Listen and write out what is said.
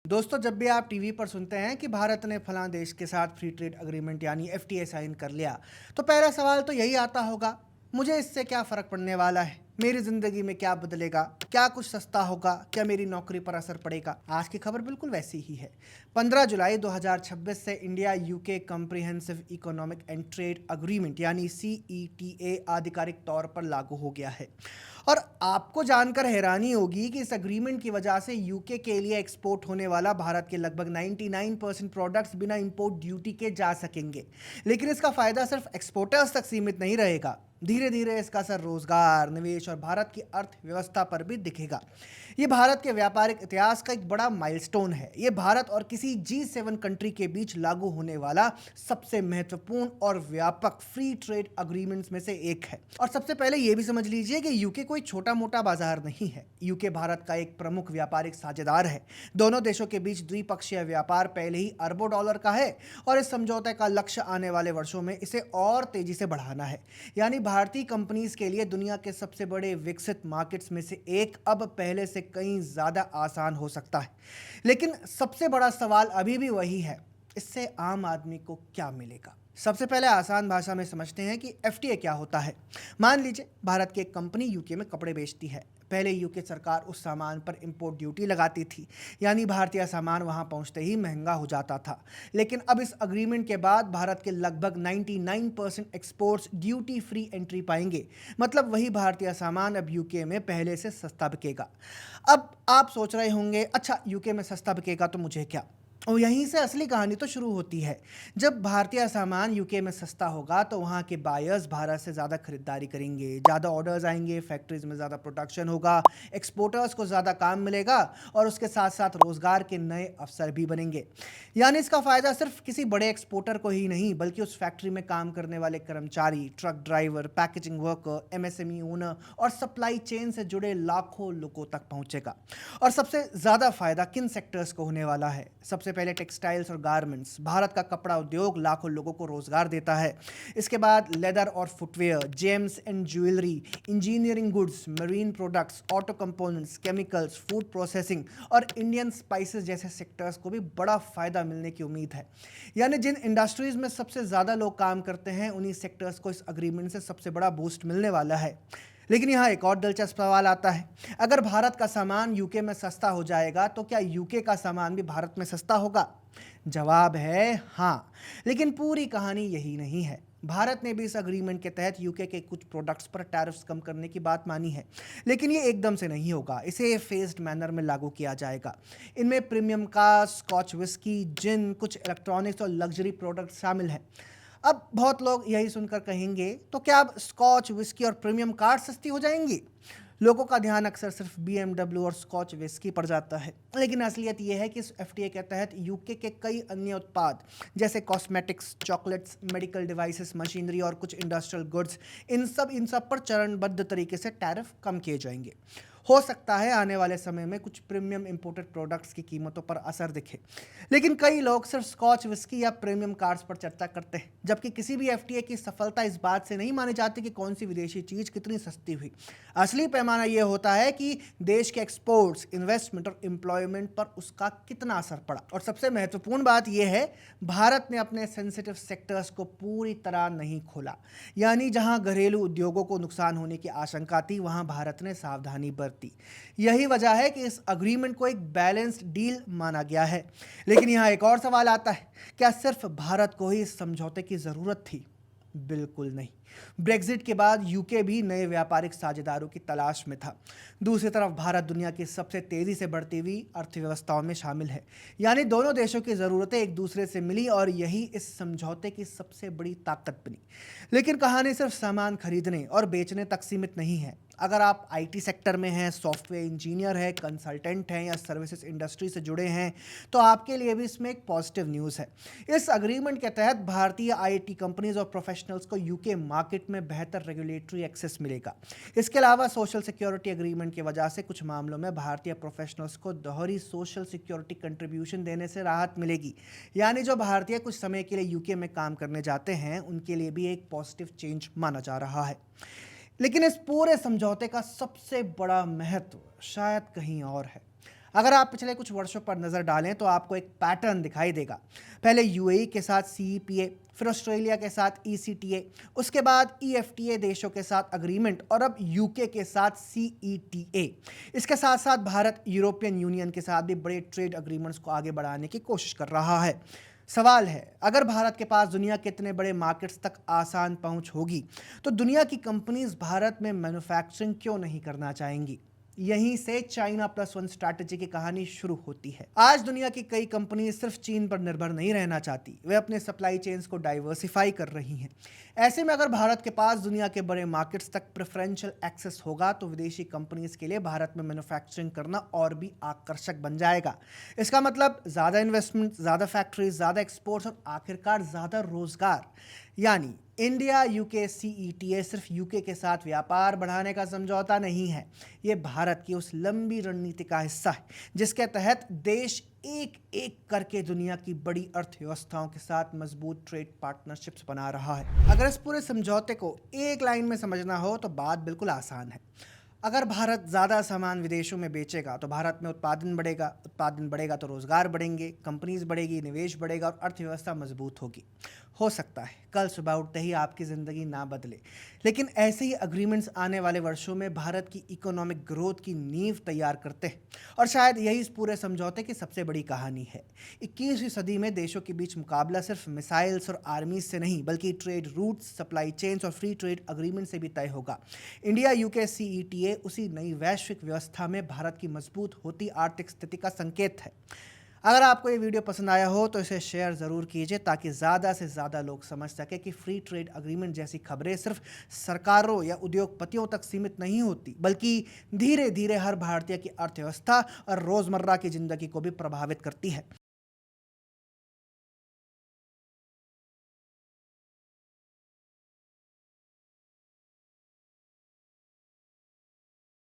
दोस्तों, जब भी आप टीवी पर सुनते हैं कि भारत ने फलां देश के साथ फ्री ट्रेड एग्रीमेंट यानी एफटीए साइन कर लिया, तो पहला सवाल तो यही आता होगा, मुझे इससे क्या फ़र्क पड़ने वाला है? मेरी ज़िंदगी में क्या बदलेगा? क्या कुछ सस्ता होगा? क्या मेरी नौकरी पर असर पड़ेगा? आज की खबर बिल्कुल वैसी ही है। 15 जुलाई 2026 से India UK comprehensive economic and trade agreement यानी सीईटीए आधिकारिक तौर पर लागू हो गया है। और आपको जानकर हैरानी होगी कि इस एग्रीमेंट की वजह से यूके के लिए एक्सपोर्ट होने वाला भारत के लगभग 99% प्रोडक्ट्स बिना इंपोर्ट ड्यूटी के जा सकेंगे। लेकिन इसका फायदा सिर्फ एक्सपोर्टर्स तक सीमित नहीं रहेगा। धीरे धीरे इसका असर रोजगार, निवेश और भारत की अर्थव्यवस्था पर भी दिखेगा। ये भारत के व्यापारिक इतिहास का एक बड़ा माइलस्टोन है। ये भारत और किसी G7 कंट्री के बीच लागू होने वाला सबसे महत्वपूर्ण और व्यापक फ्री ट्रेड अग्रीमेंट्स में से एक है। और सबसे पहले ये भी समझ लीजिए कि यूके कोई छोटा मोटा बाजार नहीं है। यूके भारत का एक प्रमुख व्यापारिक साझेदार है। दोनों देशों के बीच द्विपक्षीय व्यापार पहले ही अरबों डॉलर का है और इस समझौते का लक्ष्य आने वाले वर्षों में इसे और तेजी से बढ़ाना है। यानी भारतीय कंपनीज के लिए दुनिया के सबसे बड़े विकसित मार्केट्स में से एक अब पहले से कहीं ज्यादा आसान हो सकता है। लेकिन सबसे बड़ा सवाल अभी भी वही है, इससे आम आदमी को क्या मिलेगा? सबसे पहले आसान भाषा में समझते हैं कि एफटीए क्या होता है। मान लीजिए भारत की एक कंपनी यूके में कपड़े बेचती है। पहले यूके सरकार उस सामान पर इंपोर्ट ड्यूटी लगाती थी, यानी भारतीय सामान वहां पहुंचते ही महंगा हो जाता था। लेकिन अब इस अग्रीमेंट के बाद भारत के लगभग 99% एक्सपोर्ट्स ड्यूटी फ्री एंट्री पाएंगे। मतलब वही भारतीय सामान अब यूके में पहले से सस्ता बिकेगा। अब आप सोच रहे होंगे, अच्छा यूके में सस्ता बिकेगा तो मुझे क्या? और यहीं से असली कहानी तो शुरू होती है। जब भारतीय सामान यूके में सस्ता होगा तो वहाँ के बायर्स भारत से ज़्यादा खरीदारी करेंगे, ज़्यादा ऑर्डर्स आएंगे, फैक्ट्रीज में ज़्यादा प्रोडक्शन होगा, एक्सपोर्टर्स को ज़्यादा काम मिलेगा और उसके साथ साथ रोज़गार के नए अवसर भी बनेंगे। यानी इसका फ़ायदा सिर्फ किसी बड़े एक्सपोर्टर को ही नहीं, बल्कि उस फैक्ट्री में काम करने वाले कर्मचारी, truck driver, packaging worker, MSME owner और सप्लाई चेन से जुड़े लाखों लोगों तक पहुँचेगा। और सबसे ज़्यादा फायदा किन सेक्टर्स को होने वाला है? सबसे पहले टेक्सटाइल्स और गारमेंट्स। भारत का कपड़ा उद्योग लाखों लोगों को रोजगार देता है। इसके बाद लेदर और footwear, James and jewellery, engineering goods, marine products, auto components, chemicals, food processing और इंडियन स्पाइसेस जैसे सेक्टर्स को भी बड़ा फायदा मिलने की उम्मीद है। यानी जिन इंडस्ट्रीज में सबसे ज़्यादा लोग काम करते हैं, उन्हीं सेक्टर्स को इस अग्रीमेंट से सबसे बड़ा बूस्ट मिलने वाला है। लेकिन यहाँ एक और दिलचस्प सवाल आता है, अगर भारत का सामान यूके में सस्ता हो जाएगा तो क्या यूके का सामान भी भारत में सस्ता होगा? जवाब है हाँ। लेकिन पूरी कहानी यही नहीं है। भारत ने भी इस अग्रीमेंट के तहत यूके के कुछ प्रोडक्ट्स पर टैरिफ्स कम करने की बात मानी है। लेकिन ये एकदम से नहीं होगा, इसे फेज्ड मैनर में लागू किया जाएगा। इनमें प्रीमियम का स्कॉच विस्की, जिन, कुछ इलेक्ट्रॉनिक्स और लग्जरी प्रोडक्ट शामिल हैं। अब बहुत लोग यही सुनकर कहेंगे, तो क्या अब स्कॉच विस्की और प्रीमियम कार सस्ती हो जाएंगी? लोगों का ध्यान अक्सर सिर्फ BMW और स्कॉच विस्की पर जाता है। लेकिन असलियत यह है कि इस एफटीए के तहत यूके के कई अन्य उत्पाद जैसे cosmetics, chocolates, medical devices, machinery और कुछ इंडस्ट्रियल गुड्स, इन सब पर चरणबद्ध तरीके से टैरिफ कम किए जाएंगे। हो सकता है आने वाले समय में कुछ प्रीमियम इंपोर्टेड प्रोडक्ट्स की कीमतों पर असर दिखे। लेकिन कई लोग सिर्फ स्कॉच विस्की या प्रीमियम कार्स पर चर्चा करते हैं, जबकि किसी भी एफटीए की सफलता इस बात से नहीं मानी जाती कि कौन सी विदेशी चीज़ कितनी सस्ती हुई। असली पैमाना यह होता है कि देश के एक्सपोर्ट्स, इन्वेस्टमेंट और एम्प्लॉयमेंट पर उसका कितना असर पड़ा। और सबसे महत्वपूर्ण बात यह है, भारत ने अपने सेंसिटिव सेक्टर्स को पूरी तरह नहीं खोला। यानी जहां घरेलू उद्योगों को नुकसान होने की आशंका थी, वहां भारत ने सावधानी बरती। यही वजह है कि इस अग्रीमेंट को एक बैलेंस्ड डील माना गया है। लेकिन यहां एक और सवाल आता है, क्या सिर्फ भारत को ही इस समझौते की जरूरत थी? बिल्कुल नहीं। ब्रेग्जिट के बाद यूके भी नए व्यापारिक साझेदारों की तलाश में था। दूसरी तरफ भारत दुनिया की सबसे तेजी से बढ़ती हुई अर्थव्यवस्थाओं में शामिल है। यानी दोनों देशों की ज़रूरतें एक दूसरे से मिली और यही इस समझौते की सबसे बड़ी ताकत बनी। लेकिन कहानी सिर्फ सामान खरीदने और बेचने तक सीमित नहीं है। अगर आप आईटी सेक्टर में हैं, सॉफ्टवेयर इंजीनियर हैं, कंसल्टेंट हैं या सर्विसेज इंडस्ट्री से जुड़े हैं, तो आपके लिए भी इसमें एक पॉजिटिव न्यूज़ है। इस अग्रीमेंट के तहत भारतीय आईटी कंपनीज और प्रोफेशनल्स को यूके मार्केट में बेहतर रेगुलेटरी एक्सेस मिलेगा। इसके अलावा सोशल सिक्योरिटी एग्रीमेंट की वजह से कुछ मामलों में भारतीय प्रोफेशनल्स को दोहरी सोशल सिक्योरिटी कंट्रीब्यूशन देने से राहत मिलेगी। यानी जो भारतीय कुछ समय के लिए यूके में काम करने जाते हैं, उनके लिए भी एक पॉजिटिव चेंज माना जा रहा है। लेकिन इस पूरे समझौते का सबसे बड़ा महत्व शायद कहीं और है। अगर आप पिछले कुछ वर्षों पर नज़र डालें तो आपको एक पैटर्न दिखाई देगा। पहले यूएई के साथ सीईपीए, फिर ऑस्ट्रेलिया के साथ ईसीटीए, उसके बाद ईएफटीए देशों के साथ अग्रीमेंट और अब यूके के साथ सीईटीए। इसके साथ साथ भारत यूरोपियन यूनियन के साथ भी बड़े ट्रेड अग्रीमेंट्स को आगे बढ़ाने की कोशिश कर रहा है। सवाल है, अगर भारत के पास दुनिया के इतने बड़े मार्केट्स तक आसान पहुंच होगी तो दुनिया की कंपनीज भारत में मैन्युफैक्चरिंग क्यों नहीं करना चाहेंगी? यहीं से चाइना प्लस वन स्ट्रैटेजी की कहानी शुरू होती है। आज दुनिया की कई कंपनी सिर्फ चीन पर निर्भर नहीं रहना चाहती, वे अपने सप्लाई चेन्स को डाइवर्सिफाई कर रही हैं। ऐसे में अगर भारत के पास दुनिया के बड़े मार्केट्स तक प्रेफरेंशियल एक्सेस होगा तो विदेशी कंपनीज के लिए भारत में मैन्युफैक्चरिंग करना और भी आकर्षक बन जाएगा। इसका मतलब ज़्यादा इन्वेस्टमेंट, ज़्यादा फैक्ट्रीज, ज़्यादा एक्सपोर्ट्स और आखिरकार ज़्यादा रोजगार। यानी इंडिया यूके सीईटीए सिर्फ यूके के साथ व्यापार बढ़ाने का समझौता नहीं है, ये भारत की उस लंबी रणनीति का हिस्सा है जिसके तहत देश एक एक करके दुनिया की बड़ी अर्थव्यवस्थाओं के साथ मजबूत ट्रेड पार्टनरशिप्स बना रहा है। अगर इस पूरे समझौते को एक लाइन में समझना हो तो बात बिल्कुल आसान है। अगर भारत ज़्यादा सामान विदेशों में बेचेगा तो भारत में उत्पादन बढ़ेगा तो रोज़गार बढ़ेंगे, कंपनीज बढ़ेगी, निवेश बढ़ेगा और अर्थव्यवस्था मजबूत होगी। हो सकता है कल सुबह उठते ही आपकी ज़िंदगी ना बदले, लेकिन ऐसे ही अग्रीमेंट्स आने वाले वर्षों में भारत की इकोनॉमिक ग्रोथ की नींव तैयार करते हैं और शायद यही इस पूरे समझौते की सबसे बड़ी कहानी है। 21वीं सदी में देशों के बीच मुकाबला सिर्फ मिसाइल्स और आर्मीज से नहीं बल्कि ट्रेड रूट्स, सप्लाई चेन्स और फ्री ट्रेड अग्रीमेंट से भी तय होगा। इंडिया यूके सीईटीए उसी नई वैश्विक व्यवस्था में भारत की मजबूत होती आर्थिक स्थिति का संकेत है। अगर आपको ये वीडियो पसंद आया हो तो इसे शेयर ज़रूर कीजिए ताकि ज़्यादा से ज़्यादा लोग समझ सकें कि फ्री ट्रेड अग्रीमेंट जैसी खबरें सिर्फ सरकारों या उद्योगपतियों तक सीमित नहीं होती बल्कि धीरे धीरे हर भारतीय की अर्थव्यवस्था और रोज़मर्रा की ज़िंदगी को भी प्रभावित करती है।